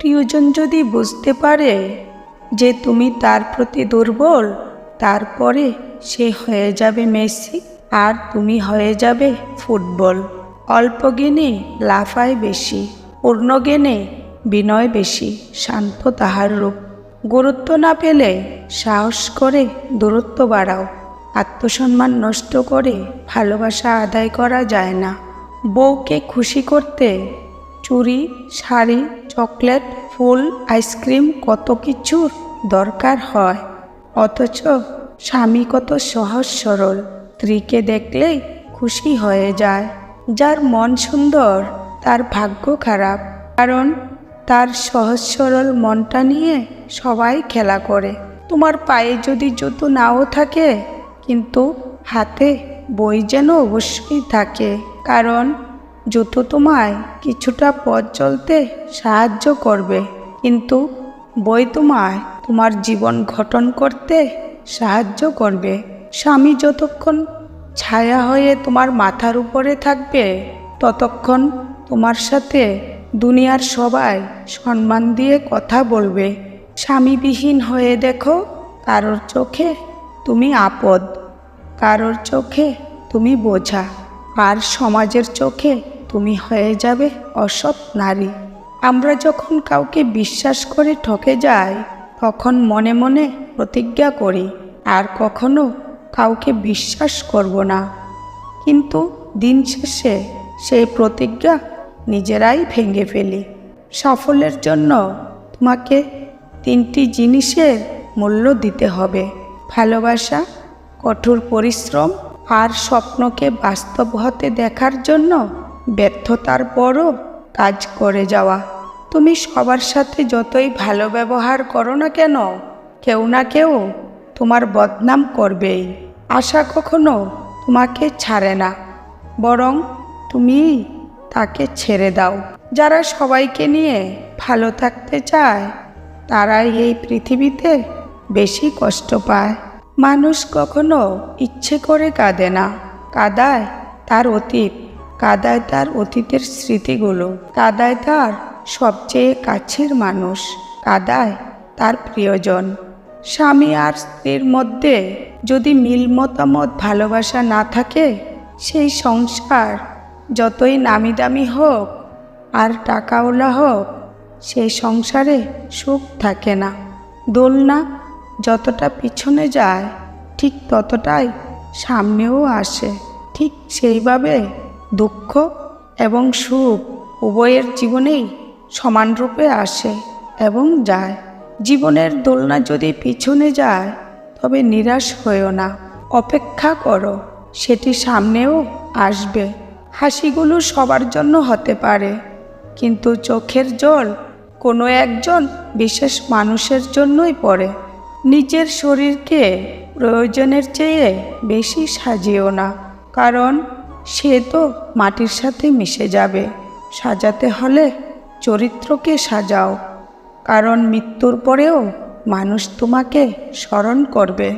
প্রিয়জন যদি বুঝতে পারে যে তুমি তার প্রতি দুর্বল, তারপরে সে হয়ে যাবে মেসি আর তুমি হয়ে যাবে ফুটবল। অল্প জ্ঞানে লাফায় বেশি, পূর্ণ জ্ঞানে বিনয় বেশি, শান্ত তাহার রূপ। গুরুত্ব না পেলে সাহস করে দূরত্ব বাড়াও। আত্মসম্মান নষ্ট করে ভালোবাসা আদায় করা যায় না। বউকে খুশি করতে চুড়ি, শাড়ি, চকলেট, ফুল, আইসক্রিম কত কিছুর দরকার হয়, অথচ স্বামী কত সহজ সরল। স্ত্রীকে দেখলেই খুশি হয়ে যায়। যার মন সুন্দর তার ভাগ্য খারাপ, কারণ তার সহজ সরল মনটা নিয়ে সবাই খেলা করে। তোমার পায়ে যদি জুতো নাও থাকে, কিন্তু হাতে বই যেন অবশ্যই থাকে, কারণ জুতো তোমায় কিছুটা পথ চলতে সাহায্য করবে, কিন্তু বই তোমায় তোমার জীবন গঠন করতে সাহায্য করবে। স্বামী যতক্ষণ ছায়া হয়ে তোমার মাথার উপরে থাকবে, ততক্ষণ তোমার সাথে দুনিয়ার সবাই সম্মান দিয়ে কথা বলবে। স্বামীবিহীন হয়ে দেখো, কারোর চোখে তুমি আপদ, কারোর চোখে তুমি বোঝা, আর সমাজের চোখে তুমি হয়ে যাবে অসৎ নারী। আমরা যখন কাউকে বিশ্বাস করে ঠকে যাই, তখন মনে মনে প্রতিজ্ঞা করি আর কখনো কাউকে বিশ্বাস করব না, কিন্তু দিন শেষে সেই প্রতিজ্ঞা নিজেরাই ভেঙে ফেলি। সাফল্যের জন্য তোমাকে 3টি জিনিসের মূল্য দিতে হবে: ভালোবাসা, কঠোর পরিশ্রম, আর স্বপ্নকে বাস্তব হতে দেখার জন্য ব্যর্থতার পরও কাজ করে যাওয়া। তুমি সবার সাথে যতই ভালো ব্যবহার করো না কেন, কেউ না কেউ তোমার বদনাম করবেই। আশা কখনো তোমাকে ছাড়ে না, বরং তুমি তাকে ছেড়ে দাও। যারা সবাইকে নিয়ে ভালো থাকতে চায়, তারাই এই পৃথিবীতে বেশি কষ্ট পায়। মানুষ কখনো ইচ্ছে করে কাঁদে না, কাঁদায় তার অতীত, কাঁদায় তার অতীতের স্মৃতিগুলো, কাঁদায় তার সবচেয়ে কাছের মানুষ, কাঁদায় তার প্রিয়জন। স্বামী আর স্ত্রীর মধ্যে যদি মিল মতামত ভালোবাসা না থাকে, সেই সংসার যতই নামি দামি হোক আর টাকাওয়ালা হোক, সেই সংসারে সুখ থাকে না। দোলনা যতটা পিছনে যায়, ঠিক ততটাই সামনেও আসে। ঠিক সেইভাবে দুঃখ এবং সুখ উভয়ের জীবনেই সমানরূপে আসে এবং যায়। জীবনের দোলনা যদি পিছনে যায়, তবে নিরাশ হয়েও না, অপেক্ষা করো, সেটি সামনেও আসবে। হাসিগুলো সবার জন্য হতে পারে, কিন্তু চোখের জল কোনো একজন বিশেষ মানুষের জন্যই পড়ে। নিজের শরীরকে প্রয়োজনের চেয়ে বেশি সাজিও না, কারণ সে তো মাটির সাথে মিশে যাবে। সাজাতে হলে চরিত্রকে সাজাও, কারণ মৃত্যুর পরেও মানুষ তোমাকে স্মরণ করবে।